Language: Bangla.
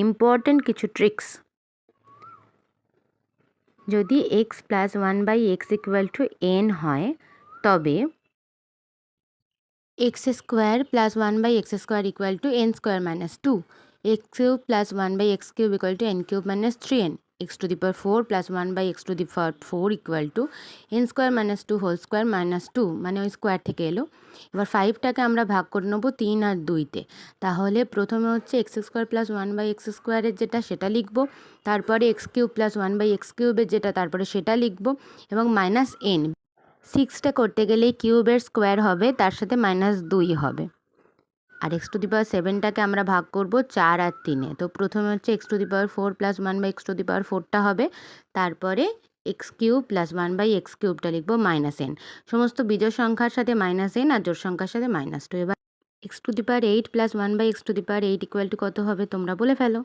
ইম্পর্টেন্ট কিছু ট্রিক্স। যদি x plus 1/x equal to n হয়, তবে x square plus 1/x square equal to n square minus 2, x cube plus 1/x cube equal to n cube minus 3n, x to the power 4 plus 1/x to the power 4 equal to n square minus 2 whole square minus 2, মানে ওই স্কোয়ার থেকে এলো। এবার 5টাকে আমরা ভাগ করে নেবো 3 আর 2তে। তাহলে প্রথমে হচ্ছে এক্স স্কোয়ার প্লাস 1/x স্কোয়ারের যেটা সেটা লিখবো, তারপরে এক্স কিউব প্লাস 1/x কিউবের যেটা তারপরে সেটা লিখবো, এবং মাইনাস n। 6টা করতে গেলে কিউবের স্কোয়ার হবে, তার সাথে -2 হবে। আর x টু দি পাওয়ার 7টাকে আমরা ভাগ করব 4 আর 3-এ। তো প্রথমে হচ্ছে x to the power 4 plus 1/x to the power 4টা হবে, তারপরে x কিউব প্লাস 1/x কিউবটা লিখবো -n। সমস্ত বিজোড় সংখ্যার সাথে -n আর জোড় সংখ্যার সাথে -2। এবার x to the power 8 plus 1/x to the power 8 equal to কত হবে তোমরা বলে ফেলো।